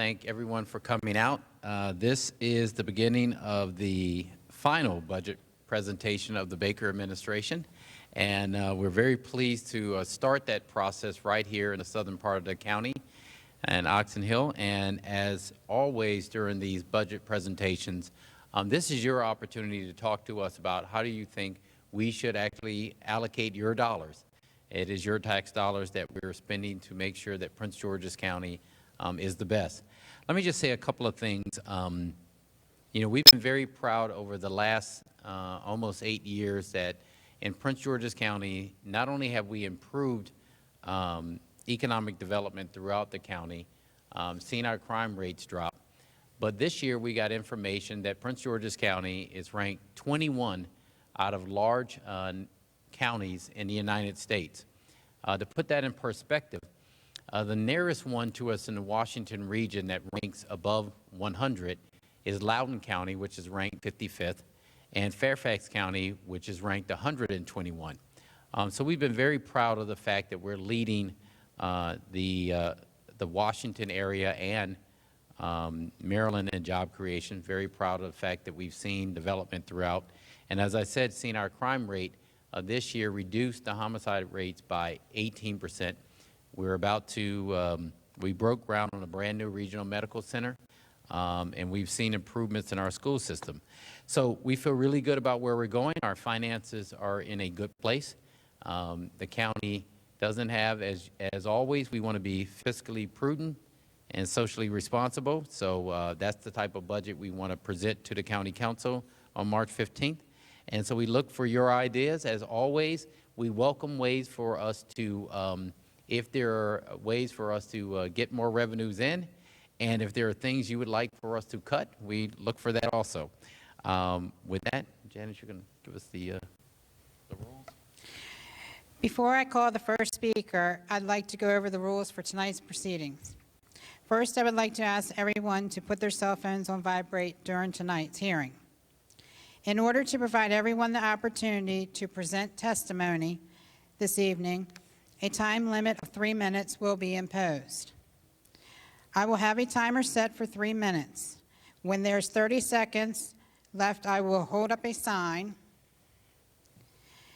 thank everyone for coming out. This is the beginning of the final budget presentation of the Baker administration, and we're very pleased to start that process right here in the southern part of the county and Oxon Hill. And as always during these budget presentations, this is your opportunity to talk to us about how do you think we should actually allocate your dollars. It is your tax dollars that we're spending to make sure that Prince George's County is the best. Let me just say a couple of things. You know, we've been very proud over the last almost 8 years that in Prince George's County, not only have we improved economic development throughout the county, seen our crime rates drop, but this year we got information that Prince George's County is ranked 21 out of large counties in the United States. To put that in perspective, the nearest one to us in the Washington region that ranks above 100 is Loudoun County, which is ranked 55th, and Fairfax County, which is ranked 121. So we've been very proud of the fact that we're leading the Washington area and Maryland in job creation. Very proud of the fact that we've seen development throughout. And as I said, seen our crime rate this year reduce the homicide rates by 18%. We're about to, we broke ground on a brand new regional medical center, and we've seen improvements in our school system. So we feel really good about where we're going. Our finances are in a good place. The county doesn't have, as always, we want to be fiscally prudent and socially responsible. So that's the type of budget we want to present to the county council on March 15th. And so we look for your ideas. As always, we welcome ways for us to, if there are ways for us to get more revenues in, and if there are things you would like for us to cut, we look for that also. With that, Janice, you're going to give us the rules. Before I call the first speaker, I'd like to go over the rules for tonight's proceedings. First, I would like to ask everyone to put their cell phones on vibrate during tonight's hearing. In order to provide everyone the opportunity to present testimony this evening, a time limit of 3 minutes will be imposed. I will have a timer set for 3 minutes. When there's 30 seconds left, I will hold up a sign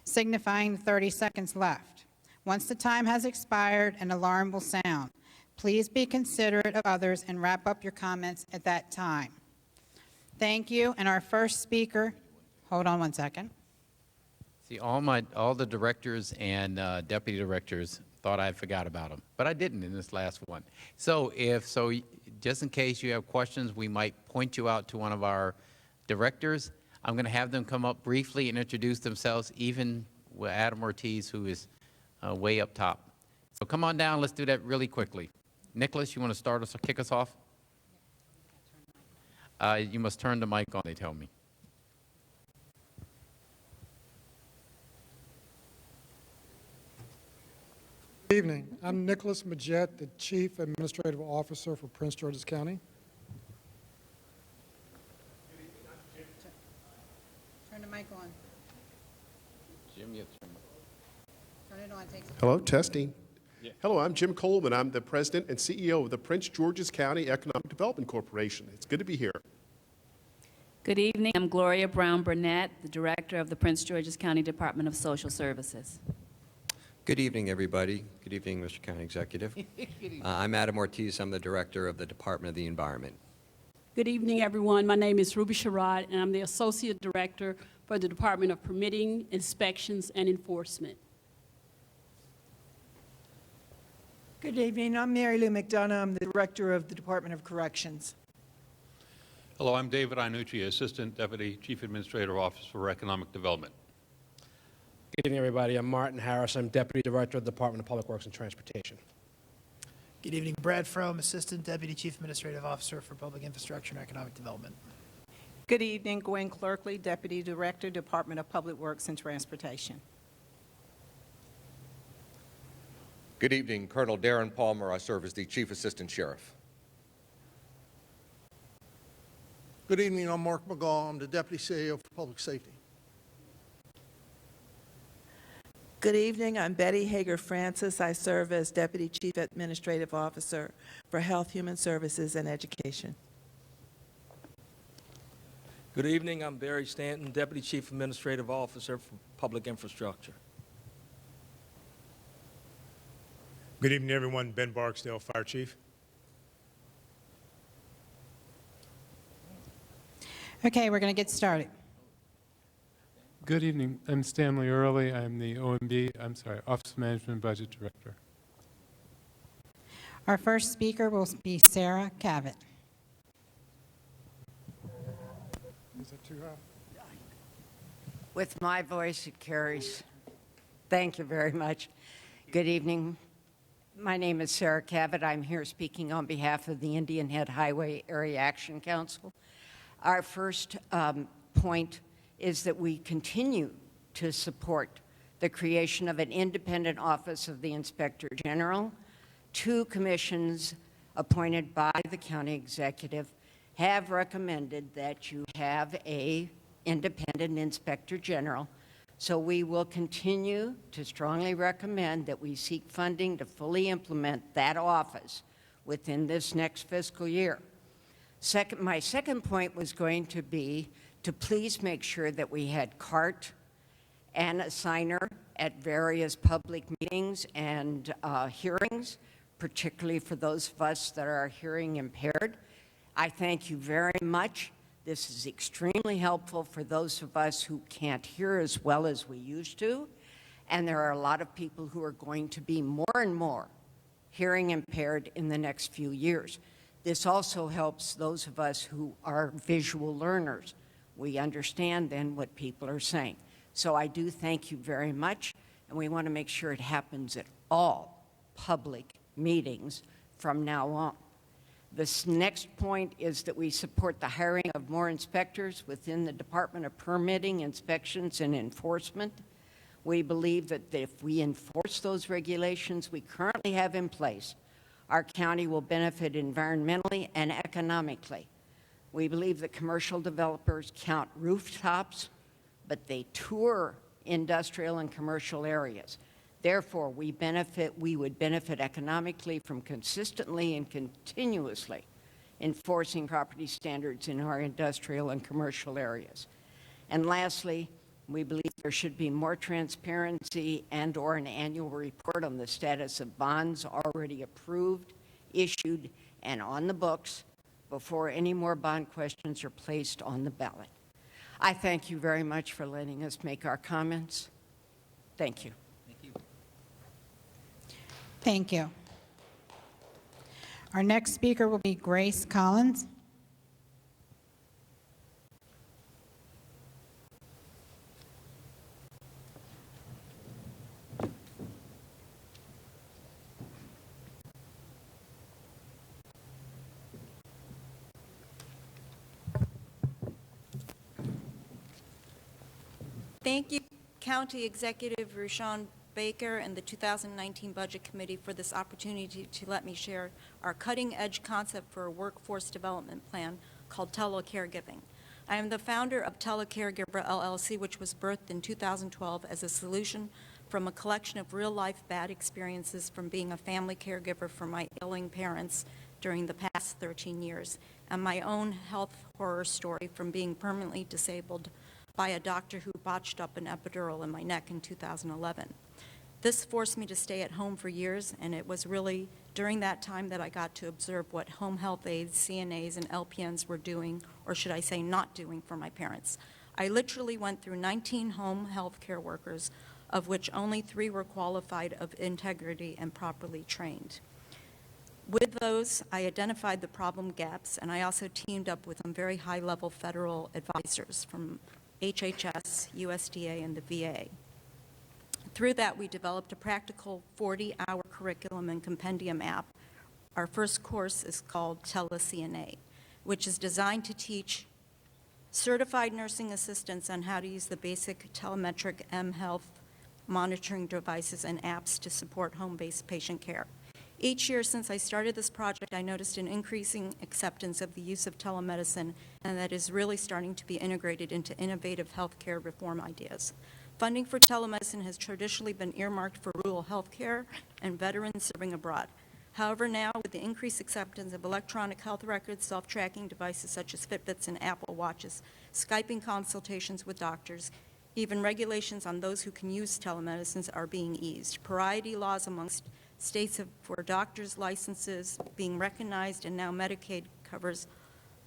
signifying 30 seconds left. Once the time has expired, an alarm will sound. Please be considerate of others and wrap up your comments at that time. Thank you. And our first speaker, hold on one second. See, all the directors and deputy directors thought I forgot about them, but I didn't in this last one. So just in case you have questions, we might point you out to one of our directors. I'm going to have them come up briefly and introduce themselves, even with Adam Ortiz, who is way up top. So come on down. Let's do that really quickly. Nicholas, you want to start us or kick us off? You must turn the mic on, they tell me. Good evening. I'm Nicholas Majette, the Chief Administrative Officer for Prince George's County. Turn the mic on. Jim, you have to Turn it on. Take Hello, testing. Yeah. Hello, I'm Jim Coleman. I'm the President and CEO of the Prince George's County Economic Development Corporation. It's good to be here. Good evening. I'm Gloria Brown Burnett, the Director of the Prince George's County Department of Social Services. Good evening, everybody. Good evening, Mr. County Executive. I'm Adam Ortiz. I'm the Director of the Department of the Environment. Good evening, everyone. My name is Ruby Sherrod, and I'm the Associate Director for the Department of Permitting, Inspections, and Enforcement. Good evening. I'm Mary Lou McDonough. I'm the Director of the Department of Corrections. Hello, I'm David Iannucci, Assistant Deputy Chief Administrative Officer for Economic Development. Good evening, everybody. I'm Martin Harris. I'm Deputy Director of the Department of Public Works and Transportation. Good evening. Brad Frome, Assistant Deputy Chief Administrative Officer for Public Infrastructure and Economic Development. Good evening. Gwen Clerkley, Deputy Director, Department of Public Works and Transportation. Good evening. Colonel Darren Palmer. I serve as the Chief Assistant Sheriff. Good evening. I'm Mark McGaw. I'm the Deputy CEO for Public Safety. Good evening. I'm Betty Hager Francis. I serve as Deputy Chief Administrative Officer for Health, Human Services, and Education. Good evening. I'm Barry Stanton, Deputy Chief Administrative Officer for Public Infrastructure. Good evening, everyone. Ben Barksdale, Fire Chief. Okay, we're going to get started. Good evening. I'm Stanley Early. I'm the Office of Management and Budget Director. Our first speaker will be Sarah Cavett. Is that too high? With my voice, it carries. Thank you very much. Good evening. My name is Sarah Cavett. I'm here speaking on behalf of the Indian Head Highway Area Action Council. Our first point is that we continue to support the creation of an independent office of the Inspector General. 2 commissions appointed by the county executive have recommended that you have an independent Inspector General. So we will continue to strongly recommend that we seek funding to fully implement that office within this next fiscal year. My second point was going to be to please make sure that we had CART and a signer at various public meetings and hearings, particularly for those of us that are hearing impaired. I thank you very much. This is extremely helpful for those of us who can't hear as well as we used to, and there are a lot of people who are going to be more and more hearing impaired in the next few years. This also helps those of us who are visual learners. We understand then what people are saying. So I do thank you very much, and we want to make sure it happens at all public meetings from now on. This next point is that we support the hiring of more inspectors within the Department of Permitting, Inspections, and Enforcement. We believe that if we enforce those regulations we currently have in place, our county will benefit environmentally and economically. We believe that commercial developers count rooftops, but they tour industrial and commercial areas. Therefore, we would benefit economically from consistently and continuously enforcing property standards in our industrial and commercial areas. And lastly, we believe there should be more transparency and/or an annual report on the status of bonds already approved, issued, and on the books before any more bond questions are placed on the ballot. I thank you very much for letting us make our comments. Thank you. Thank you. Our next speaker will be Grace Collins. Thank you, County Executive Rushion Baker and the 2019 Budget Committee for this opportunity to let me share our cutting-edge concept for a workforce development plan called Telecaregiving. I am the founder of Telecaregiver LLC, which was birthed in 2012 as a solution from a collection of real-life bad experiences from being a family caregiver for my ailing parents during the past 13 years, and my own health horror story from being permanently disabled by a doctor who botched up an epidural in my neck in 2011. This forced me to stay at home for years, and it was really during that time that I got to observe what home health aides, CNAs, and LPNs were doing, or should I say not doing, for my parents. I literally went through 19 home health care workers, of which only 3 were qualified, of integrity, and properly trained. With those, I identified the problem gaps, and I also teamed up with some very high-level federal advisors from HHS, USDA, and the VA. Through that, we developed a practical 40-hour curriculum and compendium app. Our first course is called TeleCNA, which is designed to teach certified nursing assistants on how to use the basic telemetric mHealth monitoring devices and apps to support home-based patient care. Each year since I started this project, I noticed an increasing acceptance of the use of telemedicine, and that is really starting to be integrated into innovative healthcare reform ideas. Funding for telemedicine has traditionally been earmarked for rural health care and veterans serving abroad. However, now, with the increased acceptance of electronic health records, self-tracking devices such as Fitbits and Apple Watches, Skyping consultations with doctors, even regulations on those who can use telemedicine are being eased. Priority laws amongst states for doctors' licenses being recognized, and now Medicaid covers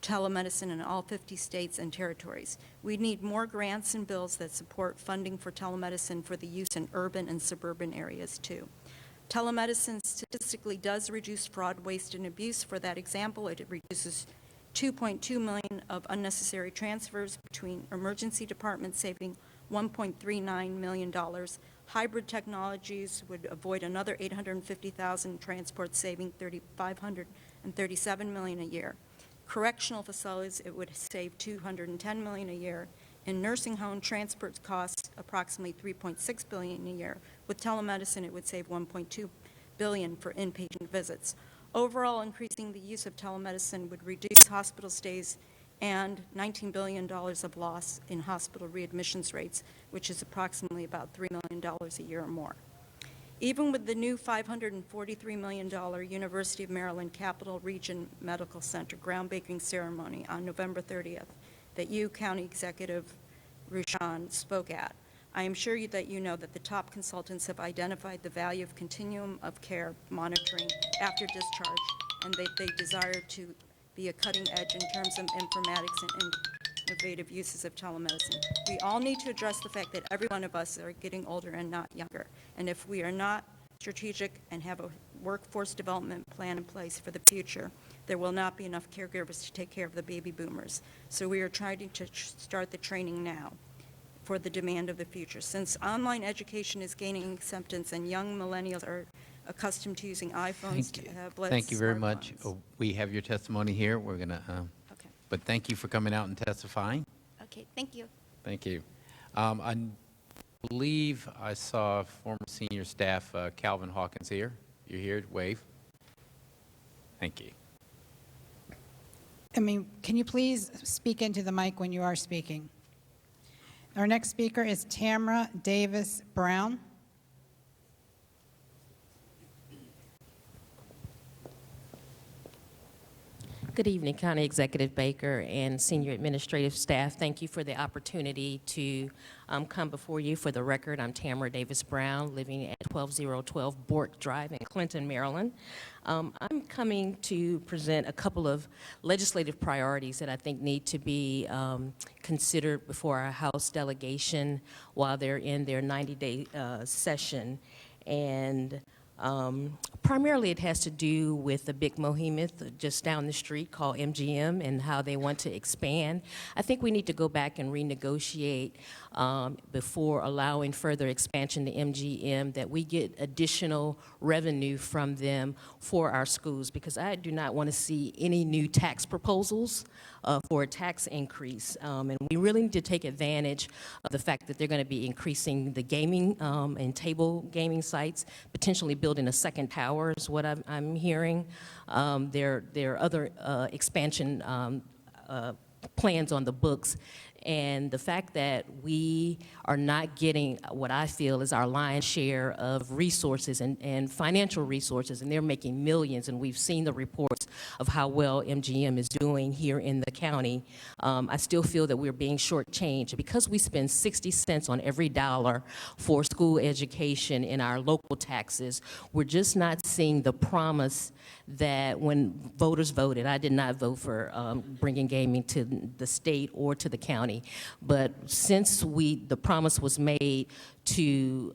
telemedicine in all 50 states and territories. We need more grants and bills that support funding for telemedicine for the use in urban and suburban areas, too. Telemedicine statistically does reduce fraud, waste, and abuse. For that example, it reduces 2.2 million of unnecessary transfers between emergency departments, saving $1.39 million. Hybrid technologies would avoid another 850,000 transports, saving $3,537 million a year. Correctional facilities, it would save $210 million a year. In nursing home, transport costs approximately $3.6 billion a year. With telemedicine, it would save $1.2 billion for inpatient visits. Overall, increasing the use of telemedicine would reduce hospital stays and $19 billion of loss in hospital readmissions rates, which is approximately about $3 million a year or more. Even with the new $543 million University of Maryland Capital Region Medical Center groundbreaking ceremony on November 30th that you, County Executive Rushan, spoke at, I am sure that you know that the top consultants have identified the value of continuum of care monitoring after discharge, and they desire to be a cutting edge in terms of informatics and innovative uses of telemedicine. We all need to address the fact that every one of us are getting older and not younger. And if we are not strategic and have a workforce development plan in place for the future, there will not be enough caregivers to take care of the baby boomers. So we are trying to start the training now for the demand of the future. Since online education is gaining acceptance and young millennials are accustomed to using iPhones, tablets, Thank you very smartphones. much. We have your testimony here. We're going to, Okay. but thank you for coming out and testifying. Okay, thank you. Thank you. I believe I saw former senior staff Calvin Hawkins here. You're here, wave. Thank you. Can you please speak into the mic when you are speaking? Our next speaker is Tamara Davis Brown. Good evening, County Executive Baker and senior administrative staff. Thank you for the opportunity to come before you. For the record, I'm Tamara Davis Brown, living at 12012 Bork Drive in Clinton, Maryland. I'm coming to present a couple of legislative priorities that I think need to be considered before our House delegation while they're in their 90-day session. And primarily it has to do with the big behemoth just down the street called MGM and how they want to expand. I think we need to go back and renegotiate before allowing further expansion to MGM, that we get additional revenue from them for our schools, because I do not want to see any new tax proposals for a tax increase. And we really need to take advantage of the fact that they're going to be increasing the gaming and table gaming sites, potentially building a second tower is what I'm hearing. There are other expansion plans on the books. And the fact that we are not getting what I feel is our lion's share of resources and financial resources, and they're making millions, and we've seen the reports of how well MGM is doing here in the county, I still feel that we're being shortchanged. Because we spend 60 cents on every dollar for school education in our local taxes, we're just not seeing the promise that when voters voted, I did not vote for bringing gaming to the state or to the county, but since the promise was made to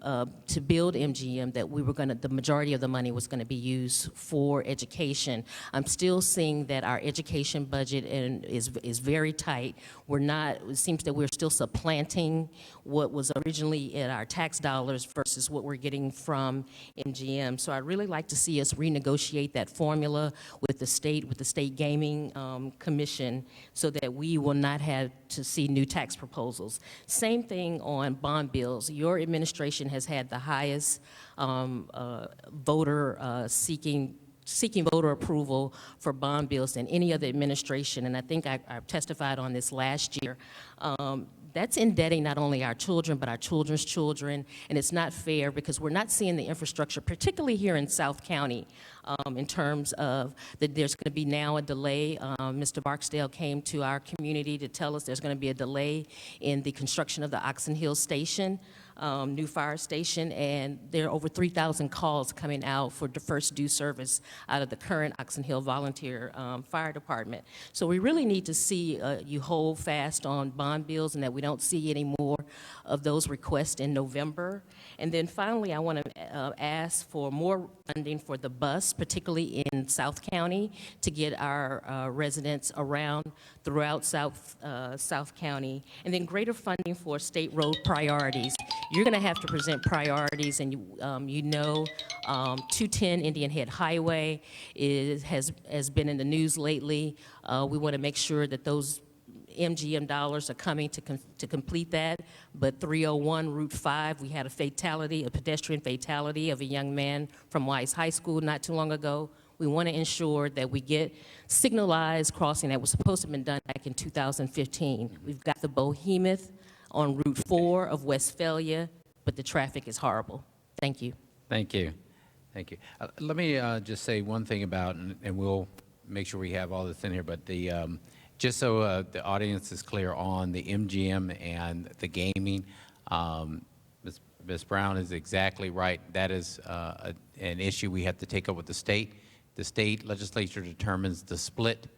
build MGM, that we were going to, the majority of the money was going to be used for education. I'm still seeing that our education budget is very tight. We're not, it seems that we're still supplanting what was originally in our tax dollars versus what we're getting from MGM. So I'd really like to see us renegotiate that formula with the state gaming commission, so that we will not have to see new tax proposals. Same thing on bond bills. Your administration has had the highest voter seeking voter approval for bond bills than any other administration, and I think I testified on this last year. that's indebting not only our children, but our children's children, and it's not fair because we're not seeing the infrastructure, particularly here in South County, in terms of that there's going to be now a delay. Mr. Barksdale came to our community to tell us there's going to be a delay in the construction of the Oxon Hill Station, new fire station, and there are over 3,000 calls coming out for the first due service out of the current Oxon Hill Volunteer Fire Department. So we really need to see you hold fast on bond bills and that we don't see any more of those requests in November. And then finally, I want to ask for more funding for the bus, particularly in South County, to get our residents around throughout South County. And then greater funding for state road priorities. You're going to have to present priorities, and you know 210 Indian Head Highway has been in the news lately. We want to make sure that those MGM dollars are coming to complete that, but 301 Route 5, we had a pedestrian fatality of a young man from Wise High School not too long ago. We want to ensure that we get signalized crossing that was supposed to have been done back in 2015. We've got the Behemoth on Route 4 of Westphalia, but the traffic is horrible. Thank you. Thank you. Thank you. Let me just say one thing about, and we'll make sure we have all this in here, but just so the audience is clear on the MGM and the gaming, Ms. Brown is exactly right. That is an issue we have to take up with the state. The state legislature determines the split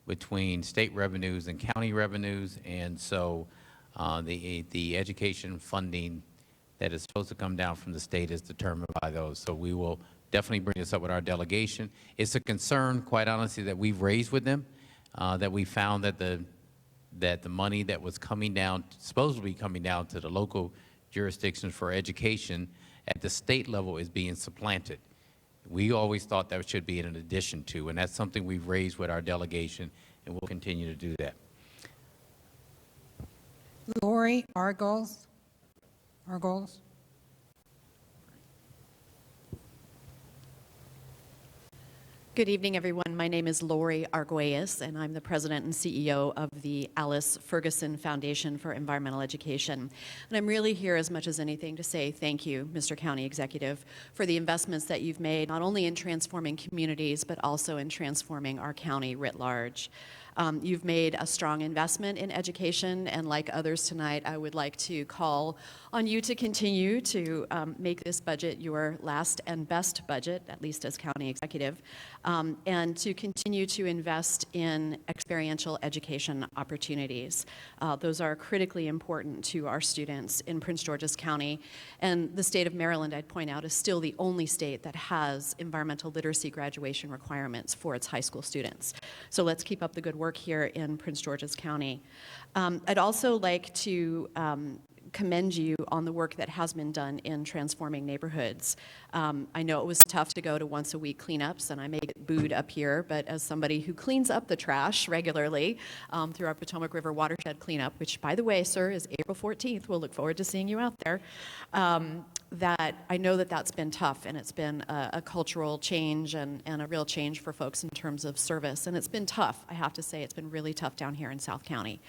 between state revenues and county revenues, and so the education funding that is supposed to come down from the state is determined by those. So we will definitely bring this up with our delegation. It's a concern, quite honestly, that we've raised with them. That we found that the money that was coming down, supposedly coming down to the local jurisdictions for education at the state level is being supplanted. We always thought that should be in addition to, and that's something we've raised with our delegation, and we'll continue to do that. Lori Argos. Good evening, everyone. My name is Lori Arguelles, and I'm the president and CEO of the Alice Ferguson Foundation for Environmental Education. And I'm really here as much as anything to say thank you, Mr. County Executive, for the investments that you've made, not only in transforming communities, but also in transforming our county writ large. You've made a strong investment in education, and like others tonight, I would like to call on you to continue to make this budget your last and best budget, at least as county executive, and to continue to invest in experiential education opportunities. Those are critically important to our students in Prince George's County, and the state of Maryland, I'd point out, is still the only state that has environmental literacy graduation requirements for its high school students. So let's keep up the good work here in Prince George's County. I'd also like to commend you on the work that has been done in transforming neighborhoods. I know it was tough to go to once-a-week cleanups, and I may get booed up here, but as somebody who cleans up the trash regularly through our Potomac River watershed cleanup, which, by the way, sir, is April 14th, we'll look forward to seeing you out there, that I know that that's been tough, and it's been a cultural change and a real change for folks in terms of service, and it's been tough. I have to say it's been really tough down here in South County.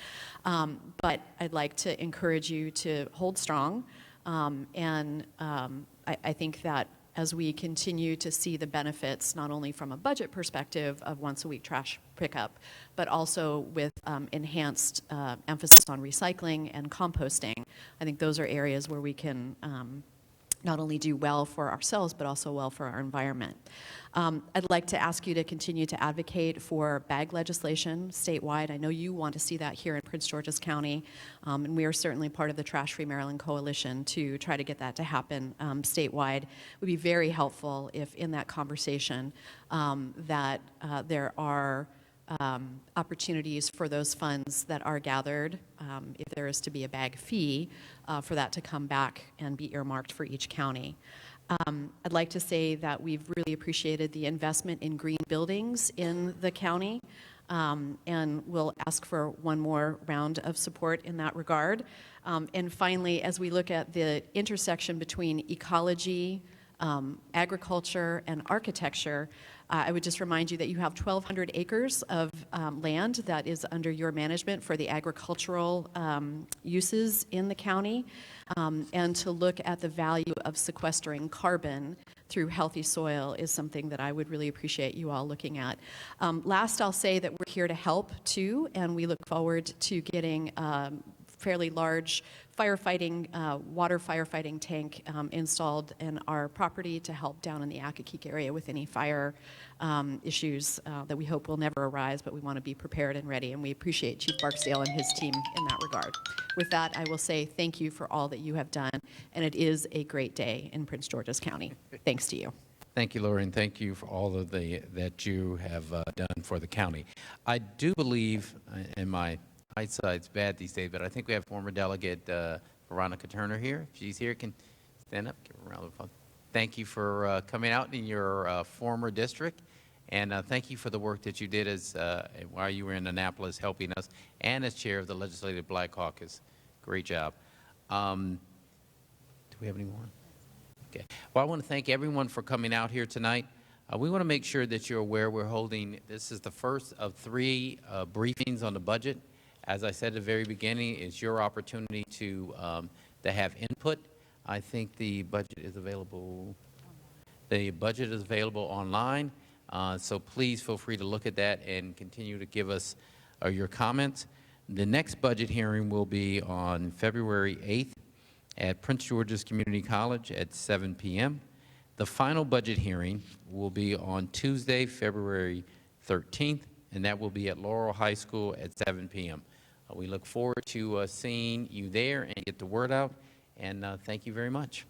But I'd like to encourage you to hold strong, and I think that as we continue to see the benefits, not only from a budget perspective of once-a-week trash pickup, but also with enhanced emphasis on recycling and composting, I think those are areas where we can not only do well for ourselves, but also well for our environment. I'd like to ask you to continue to advocate for bag legislation statewide. I know you want to see that here in Prince George's County, and we are certainly part of the Trash Free Maryland Coalition to try to get that to happen statewide. It would be very helpful if in that conversation that there are opportunities for those funds that are gathered, if there is to be a bag fee, for that to come back and be earmarked for each county. I'd like to say that we've really appreciated the investment in green buildings in the county, and we'll ask for one more round of support in that regard. And finally, as we look at the intersection between ecology, agriculture, and architecture, I would just remind you that you have 1,200 acres of land that is under your management for the agricultural uses in the county, and to look at the value of sequestering carbon through healthy soil is something that I would really appreciate you all looking at. Last, I'll say that we're here to help too, and we look forward to getting fairly large firefighting, water firefighting tank installed in our property to help down in the Accokeek area with any fire issues that we hope will never arise, but we want to be prepared and ready, and we appreciate Chief Barksdale and his team in that regard. With that, I will say thank you for all that you have done, and it is a great day in Prince George's County. Thanks to you. Thank you, Laura, and thank you for all of that you have done for the county. I do believe, and my eyesight's bad these days, but I think we have former delegate Veronica Turner here. If she's here, can stand up, give her a round of applause. Thank you for coming out in your former district, and thank you for the work that you did as while you were in Annapolis helping us, and as chair of the Legislative Black Caucus. Great job. Do we have any more? Okay. Well, I want to thank everyone for coming out here tonight. We want to make sure that you're aware we're holding, this is the first of 3 briefings on the budget. As I said at the very beginning, it's your opportunity to have input. I think the budget is available. The budget is available online, so please feel free to look at that and continue to give us your comments. The next budget hearing will be on February 8th at Prince George's Community College at 7 p.m. The final budget hearing will be on Tuesday, February 13th, and that will be at Laurel High School at 7 p.m. We look forward to seeing you there and get the word out, and thank you very much.